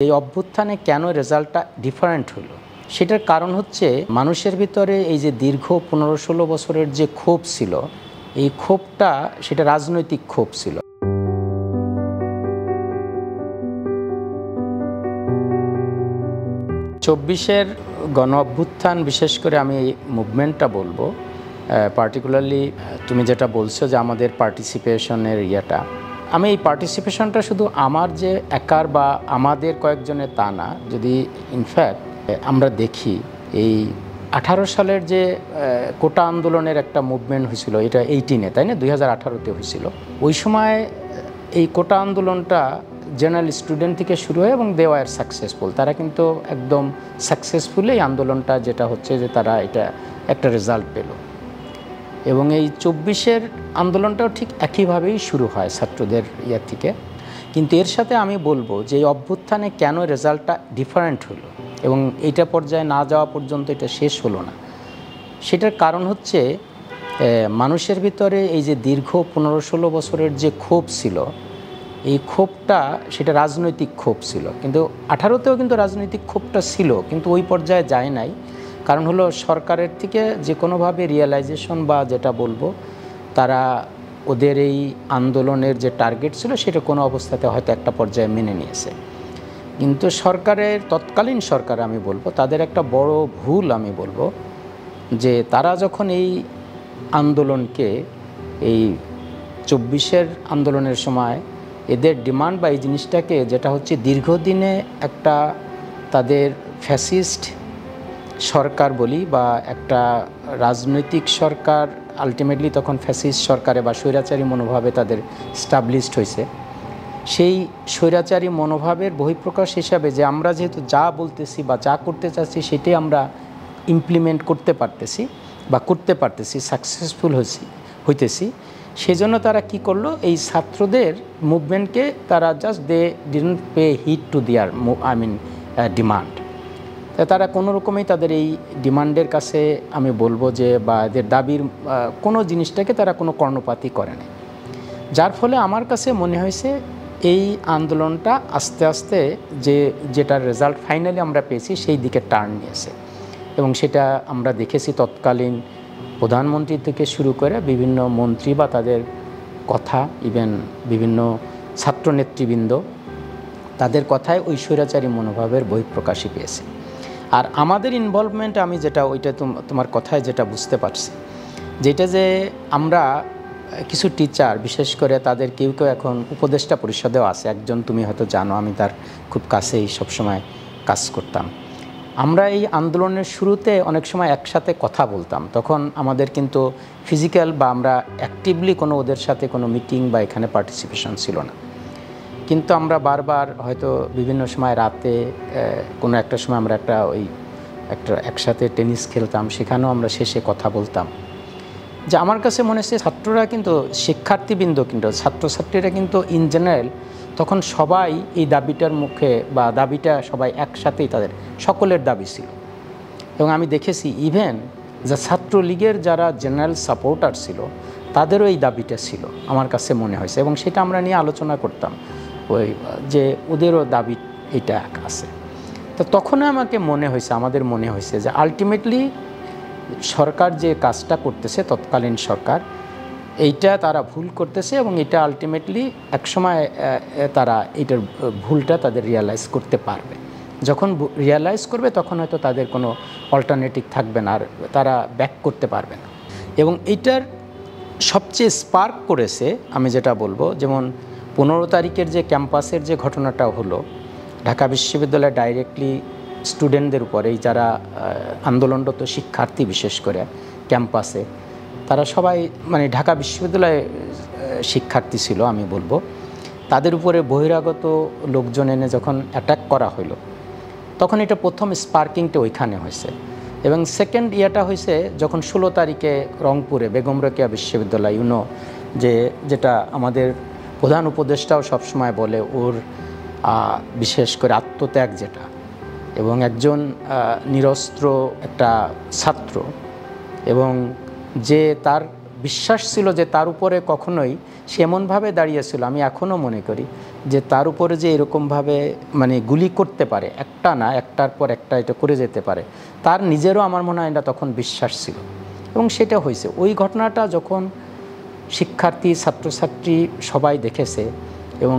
এই অভ্যুত্থানে কেন রেজাল্টটা ডিফারেন্ট হলো সেটার কারণ হচ্ছে মানুষের ভিতরে এই যে দীর্ঘ 15-16 বছরের যে ক্ষোভ ছিল, এই ক্ষোভটা সেটা রাজনৈতিক ক্ষোভ ছিল। 24-এর গণ অভ্যুত্থান, বিশেষ করে আমি এই মুভমেন্টটা বলবো, পার্টিকুলারলি তুমি যেটা বলছো যে আমাদের পার্টিসিপেশনের ইয়েটা, আমি এই পার্টিসিপেশনটা শুধু আমার যে একার বা আমাদের কয়েকজনের তা না। যদি ইনফ্যাক্ট আমরা দেখি এই 18 সালের যে কোটা আন্দোলনের একটা মুভমেন্ট হয়েছিল, এটা 18-এ, তাই না, 2018-তে হয়েছিল। ওই সময় এই কোটা আন্দোলনটা জেনারেল স্টুডেন্ট থেকে শুরু হয় এবং দে ওয়ার সাকসেসফুল। তারা কিন্তু একদম সাকসেসফুলি এই আন্দোলনটা যেটা হচ্ছে যে তারা এটা একটা রেজাল্ট পেল। এবং এই 24-এর আন্দোলনটাও ঠিক একইভাবেই শুরু হয় ছাত্রদের ইয়ে থেকে। কিন্তু এর সাথে আমি বলবো যে এই অভ্যুত্থানে কেন রেজাল্টটা ডিফারেন্ট হলো এবং এইটা পর্যায়ে না যাওয়া পর্যন্ত এটা শেষ হলো না, সেটার কারণ হচ্ছে মানুষের ভিতরে এই যে দীর্ঘ 15-16 বছরের যে ক্ষোভ ছিল, এই ক্ষোভটা সেটা রাজনৈতিক ক্ষোভ ছিল। কিন্তু 18-তেও কিন্তু রাজনৈতিক ক্ষোভটা ছিল, কিন্তু ওই পর্যায়ে যায় নাই। কারণ হলো সরকারের থেকে যে কোনোভাবে রিয়েলাইজেশন বা যেটা বলবো, তারা ওদের এই আন্দোলনের যে টার্গেট ছিল সেটা কোনো অবস্থাতে হয়তো একটা পর্যায়ে মেনে নিয়েছে। কিন্তু সরকারের, তৎকালীন সরকার আমি বলবো, তাদের একটা বড় ভুল আমি বলবো যে তারা যখন এই আন্দোলনকে, এই 24-এর আন্দোলনের সময় এদের ডিমান্ড বা এই জিনিসটাকে, যেটা হচ্ছে দীর্ঘদিনে একটা তাদের ফ্যাসিস্ট সরকার বলি বা একটা রাজনৈতিক সরকার, আলটিমেটলি তখন ফ্যাসিস্ট সরকারে বা স্বৈরাচারী মনোভাবে তাদের স্টাবলিশড হয়েছে, সেই স্বৈরাচারী মনোভাবের বহিঃপ্রকাশ হিসাবে যে আমরা যেহেতু যা বলতেছি বা যা করতে চাচ্ছি সেটাই আমরা ইমপ্লিমেন্ট করতে পারতেছি বা করতে পারতেছি, সাকসেসফুল হইতেছি, সেজন্য তারা কি করলো, এই ছাত্রদের মুভমেন্টকে তারা just they didn't pay heed to their demand. তারা কোনো রকমেই তাদের এই ডিমান্ডের কাছে আমি বলবো যে, বা এদের দাবির কোনো জিনিসটাকে তারা কোনো কর্ণপাতই করে না। যার ফলে আমার কাছে মনে হয়েছে এই আন্দোলনটা আস্তে আস্তে যেটার রেজাল্ট ফাইনালি আমরা পেয়েছি সেই দিকে টার্ন নিয়েছে। এবং সেটা আমরা দেখেছি তৎকালীন প্রধানমন্ত্রী থেকে শুরু করে বিভিন্ন মন্ত্রী বা তাদের কথা, ইভেন বিভিন্ন ছাত্র নেতৃবৃন্দ, তাদের কথায় ওই স্বৈরাচারী মনোভাবের বহিঃপ্রকাশই পেয়েছে। আর আমাদের ইনভলভমেন্ট, আমি যেটা ওইটা তোমার কথায় যেটা বুঝতে পারছি, যেটা যে আমরা কিছু টিচার, বিশেষ করে তাদের কেউ কেউ এখন উপদেষ্টা পরিষদেও আছে। একজন তুমি হয়তো জানো, আমি তার খুব কাছেই সবসময় কাজ করতাম। আমরা এই আন্দোলনের শুরুতে অনেক সময় একসাথে কথা বলতাম, তখন আমাদের কিন্তু ফিজিক্যাল বা আমরা অ্যাক্টিভলি কোনো ওদের সাথে কোনো মিটিং বা এখানে পার্টিসিপেশন ছিল না। কিন্তু আমরা বারবার হয়তো বিভিন্ন সময় রাতে কোনো একটা সময় আমরা একটা একসাথে টেনিস খেলতাম, সেখানেও আমরা শেষে কথা বলতাম। যে আমার কাছে মনে হচ্ছে ছাত্ররা কিন্তু, শিক্ষার্থীবৃন্দ কিন্তু, ছাত্রছাত্রীরা কিন্তু ইন জেনারেল তখন সবাই এই দাবিটার মুখে বা দাবিটা সবাই একসাথেই, তাদের সকলের দাবি ছিল। এবং আমি দেখেছি ইভেন যা ছাত্রলীগের যারা জেনারেল সাপোর্টার ছিল তাদেরও এই দাবিটা ছিল, আমার কাছে মনে হয়েছে। এবং সেটা আমরা নিয়ে আলোচনা করতাম, ওই যে ওদেরও দাবি এটা আছে। তো তখন আমাদের মনে হয়েছে যে আলটিমেটলি সরকার যে কাজটা করতেছে, তৎকালীন সরকার, এইটা তারা ভুল করতেছে এবং এটা আলটিমেটলি একসময় তারা এইটার ভুলটা তাদের রিয়ালাইজ করতে পারবে। যখন রিয়ালাইজ করবে তখন হয়তো তাদের কোনো অল্টারনেটিভ থাকবে না, আর তারা ব্যাক করতে পারবে না। এবং এইটার সবচেয়ে স্পার্ক করেছে আমি যেটা বলবো, যেমন 15 তারিখের যে ক্যাম্পাসের যে ঘটনাটা হলো, ঢাকা বিশ্ববিদ্যালয়ে ডাইরেক্টলি স্টুডেন্টদের উপরে, যারা আন্দোলনরত শিক্ষার্থী বিশেষ করে ক্যাম্পাসে, তারা সবাই ঢাকা বিশ্ববিদ্যালয়ে শিক্ষার্থী ছিল আমি বলবো, তাদের উপরে বহিরাগত লোকজন এনে যখন অ্যাটাক করা হলো, তখন এটা প্রথম স্পার্কিংটা ওইখানে হয়েছে। এবং সেকেন্ড ইয়েটা হয়েছে যখন 16 তারিখে রংপুরে বেগম রোকেয়া বিশ্ববিদ্যালয়, যেটা আমাদের প্রধান উপদেষ্টাও সবসময় বলে, ওর বিশেষ করে আত্মত্যাগ যেটা, এবং একজন নিরস্ত্র একটা ছাত্র, এবং যে তার বিশ্বাস ছিল যে তার উপরে কখনোই সে এমনভাবে দাঁড়িয়েছিল, আমি এখনও মনে করি যে তার উপরে যে এরকমভাবে মানে গুলি করতে পারে, একটা না একটার পর একটা এটা করে যেতে পারে, তার নিজেরও আমার মনে হয় এটা তখন বিশ্বাস ছিল এবং সেটা হয়েছে। ওই ঘটনাটা যখন শিক্ষার্থী ছাত্রছাত্রী সবাই দেখেছে এবং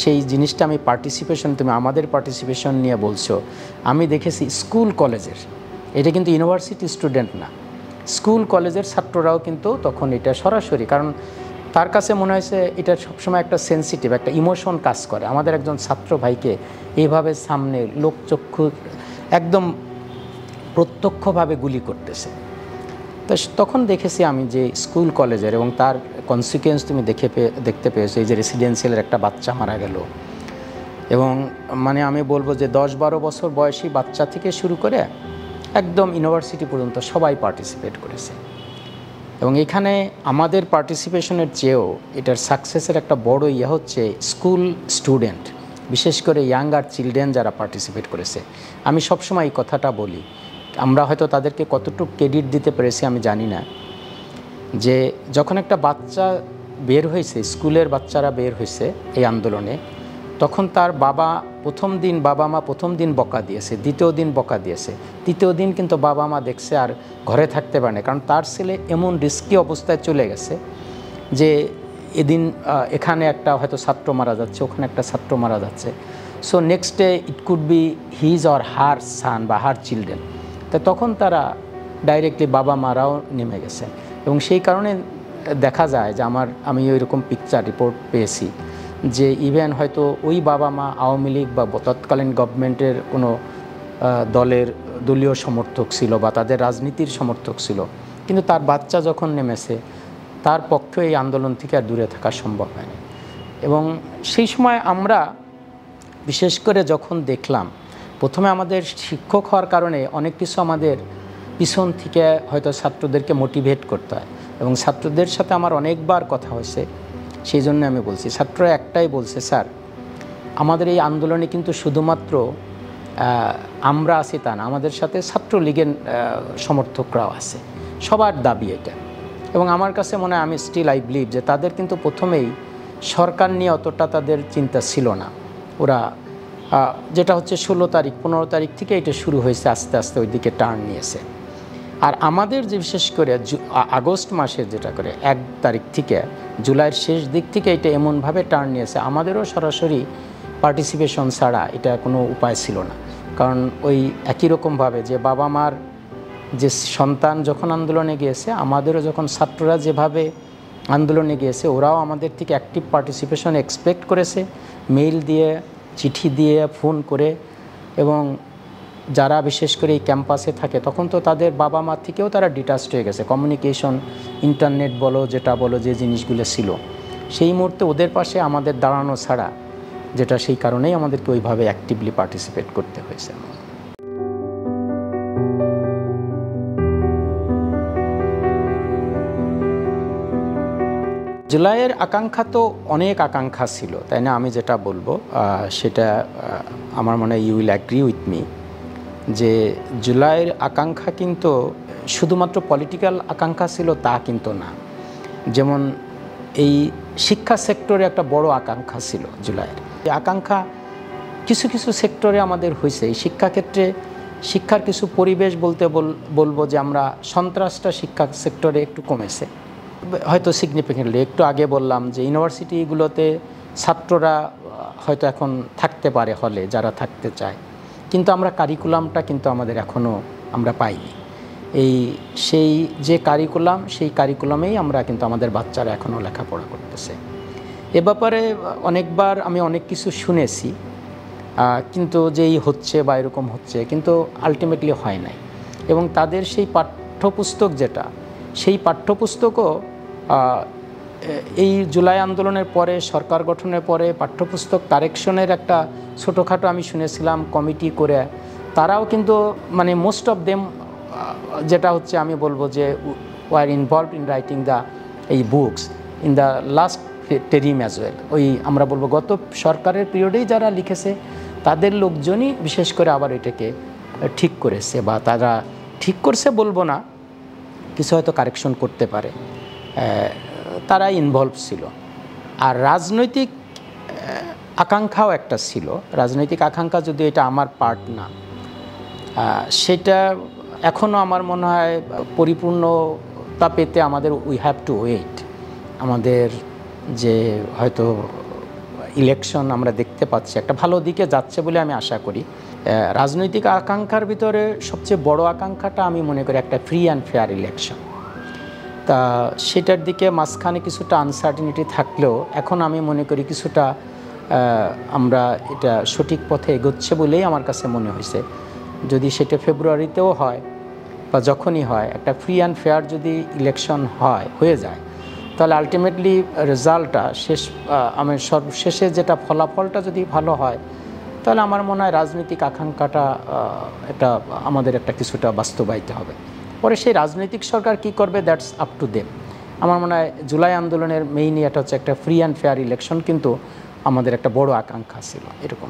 সেই জিনিসটা আমি পার্টিসিপেশন, তুমি আমাদের পার্টিসিপেশন নিয়ে বলছো, আমি দেখেছি স্কুল কলেজের, এটা কিন্তু ইউনিভার্সিটি স্টুডেন্ট না, স্কুল কলেজের ছাত্ররাও কিন্তু তখন এটা সরাসরি, কারণ তার কাছে মনে হয়েছে এটা সবসময় একটা সেন্সিটিভ একটা ইমোশন কাজ করে, আমাদের একজন ছাত্র ভাইকে এইভাবে সামনে লোকচক্ষু একদম প্রত্যক্ষভাবে গুলি করতেছে। তো তখন দেখেছি আমি যে স্কুল কলেজের, এবং তার কনসিকুয়েন্স তুমি দেখতে পেয়েছো, এই যে রেসিডেন্সিয়ালের একটা বাচ্চা মারা গেল, এবং মানে আমি বলবো যে 10-12 বছর বয়সী বাচ্চা থেকে শুরু করে একদম ইউনিভার্সিটি পর্যন্ত সবাই পার্টিসিপেট করেছে। এবং এখানে আমাদের পার্টিসিপেশনের চেয়েও এটার সাকসেসের একটা বড় হচ্ছে স্কুল স্টুডেন্ট, বিশেষ করে ইয়াঙ্গার চিলড্রেন যারা পার্টিসিপেট করেছে। আমি সবসময় এই কথাটা বলি, আমরা হয়তো তাদেরকে কতটুকু ক্রেডিট দিতে পেরেছি আমি জানি না, যে যখন একটা বাচ্চা বের হয়েছে, স্কুলের বাচ্চারা বের হয়েছে এই আন্দোলনে, তখন তার বাবা মা প্রথম দিন বকা দিয়েছে, দ্বিতীয় দিন বকা দিয়েছে, তৃতীয় দিন কিন্তু বাবা মা দেখছে আর ঘরে থাকতে পারে না, কারণ তার ছেলে এমন রিস্কি অবস্থায় চলে গেছে যে এদিন এখানে একটা হয়তো ছাত্র মারা যাচ্ছে, ওখানে একটা ছাত্র মারা যাচ্ছে, so next day it could be his or her son বা হার চিলড্রেন। তো তখন তারা ডাইরেক্টলি বাবা মারাও নেমে গেছে, এবং সেই কারণে দেখা যায় যে আমি ওইরকম পিকচার রিপোর্ট পেয়েছি যে ইভেন হয়তো ওই বাবা মা আওয়ামী লীগ বা তৎকালীন গভর্নমেন্টের কোনো দলীয় সমর্থক ছিল বা তাদের রাজনীতির সমর্থক ছিল, কিন্তু তার বাচ্চা যখন নেমেছে তার পক্ষে এই আন্দোলন থেকে আর দূরে থাকা সম্ভব হয়নি। এবং সেই সময় আমরা বিশেষ করে যখন দেখলাম, প্রথমে আমাদের শিক্ষক হওয়ার কারণে অনেক কিছু আমাদের পিছন থেকে হয়তো ছাত্রদেরকে মোটিভেট করতে হয়, এবং ছাত্রদের সাথে আমার অনেকবার কথা হয়েছে, সেই জন্য আমি বলছি, ছাত্ররা একটাই বলছে, স্যার আমাদের এই আন্দোলনে কিন্তু শুধুমাত্র আমরা আছি তা না, আমাদের সাথে ছাত্রলীগের সমর্থকরাও আছে, সবার দাবি এটা। এবং আমার কাছে মনে হয়, আমি স্টিল আই বিলিভ যে তাদের কিন্তু প্রথমেই সরকার নিয়ে অতটা তাদের চিন্তা ছিল না, ওরা যেটা হচ্ছে 16 তারিখ 15 তারিখ থেকে এটা শুরু হয়েছে, আস্তে আস্তে ওই দিকে টার্ন নিয়েছে। আর আমাদের যে বিশেষ করে আগস্ট মাসের যেটা করে 1 তারিখ থেকে জুলাইয়ের শেষ দিক থেকে এটা এমনভাবে টার্ন নিয়েছে, আমাদেরও সরাসরি পার্টিসিপেশন ছাড়া এটা কোনো উপায় ছিল না। কারণ ওই একই রকমভাবে যে বাবা মার যে সন্তান যখন আন্দোলনে গিয়েছে, আমাদেরও যখন ছাত্ররা যেভাবে আন্দোলনে গিয়েছে, ওরাও আমাদের থেকে অ্যাক্টিভ পার্টিসিপেশন এক্সপেক্ট করেছে, মেইল দিয়ে, চিঠি দিয়ে, ফোন করে। এবং যারা বিশেষ করে এই ক্যাম্পাসে থাকে তখন তো তাদের বাবা মা থেকেও তারা ডিটাচড হয়ে গেছে, কমিউনিকেশন, ইন্টারনেট বলো, যেটা বলো, যে জিনিসগুলো ছিল সেই মুহূর্তে ওদের পাশে আমাদের দাঁড়ানো ছাড়া, যেটা সেই কারণেই আমাদেরকে ওইভাবে অ্যাক্টিভলি পার্টিসিপেট করতে হয়েছে। জুলাইয়ের আকাঙ্ক্ষা তো অনেক আকাঙ্ক্ষা ছিল, তাই না? আমি যেটা বলবো সেটা আমার মনে হয় you will agree with me, যে জুলাইয়ের আকাঙ্ক্ষা কিন্তু শুধুমাত্র পলিটিক্যাল আকাঙ্ক্ষা ছিল তা কিন্তু না। যেমন এই শিক্ষা সেক্টরে একটা বড় আকাঙ্ক্ষা ছিল জুলাইয়ের, এই আকাঙ্ক্ষা কিছু কিছু সেক্টরে আমাদের হয়েছে। এই শিক্ষাক্ষেত্রে শিক্ষার কিছু পরিবেশ বলবো যে আমরা সন্ত্রাসটা শিক্ষা সেক্টরে একটু কমেছে হয়তো সিগনিফিকেন্টলি। একটু আগে বললাম যে ইউনিভার্সিটিগুলোতে ছাত্ররা হয়তো এখন থাকতে পারে হলে, যারা থাকতে চায়, কিন্তু আমরা কারিকুলামটা কিন্তু আমাদের এখনও আমরা পাইনি। সেই যে কারিকুলাম, সেই কারিকুলামেই আমরা কিন্তু আমাদের বাচ্চারা এখনও লেখাপড়া করতেছে। এ ব্যাপারে অনেকবার আমি অনেক কিছু শুনেছি, কিন্তু যেই হচ্ছে বা এরকম হচ্ছে, কিন্তু আলটিমেটলি হয় নাই। এবং তাদের সেই পাঠ্যপুস্তক যেটা, সেই পাঠ্যপুস্তকও এই জুলাই আন্দোলনের পরে, সরকার গঠনের পরে পাঠ্যপুস্তক কারেকশনের একটা ছোটোখাটো আমি শুনেছিলাম কমিটি করে, তারাও কিন্তু মানে মোস্ট অফ দেম যেটা হচ্ছে আমি বলবো যে ওয়ার ইনভলভড ইন রাইটিং এই books in the last term as well. ওই আমরা বলবো গত সরকারের পিরিয়ডেই যারা লিখেছে তাদের লোকজনই বিশেষ করে আবার এটাকে ঠিক করেছে, বা তারা ঠিক করছে বলবো না, কিছু হয়তো কারেকশন করতে পারে। তারা ইনভলভ ছিল। আর রাজনৈতিক আকাঙ্ক্ষাও একটা ছিল। রাজনৈতিক আকাঙ্ক্ষা যদি এটা আমার পার্ট না, সেটা এখনও আমার মনে হয় পরিপূর্ণতা পেতে আমাদের উই হ্যাভ টু ওয়েট। আমাদের যে হয়তো ইলেকশন আমরা দেখতে পাচ্ছি একটা ভালো দিকে যাচ্ছে বলে আমি আশা করি। রাজনৈতিক আকাঙ্ক্ষার ভিতরে সবচেয়ে বড় আকাঙ্ক্ষাটা আমি মনে করি একটা ফ্রি অ্যান্ড ফেয়ার ইলেকশন। তা সেটার দিকে মাঝখানে কিছুটা আনসার্টিনিটি থাকলেও এখন আমি মনে করি কিছুটা আমরা এটা সঠিক পথে এগোচ্ছে বলেই আমার কাছে মনে হয়েছে। যদি সেটা ফেব্রুয়ারিতেও হয় বা যখনই হয়, একটা ফ্রি অ্যান্ড ফেয়ার যদি ইলেকশন হয়ে যায়, তাহলে আলটিমেটলি রেজাল্টটা আমার সর্বশেষে যেটা ফলাফলটা যদি ভালো হয়, তাহলে আমার মনে হয় রাজনৈতিক আকাঙ্ক্ষাটা এটা আমাদের একটা কিছুটা বাস্তবায়িত হবে। পরে সেই রাজনৈতিক সরকার কি করবে, দ্যাটস আপ টু দেম। আমার মনে হয় জুলাই আন্দোলনের মেইন এটা হচ্ছে একটা ফ্রি অ্যান্ড ফেয়ার ইলেকশন, কিন্তু আমাদের একটা বড় আকাঙ্ক্ষা ছিল এরকম।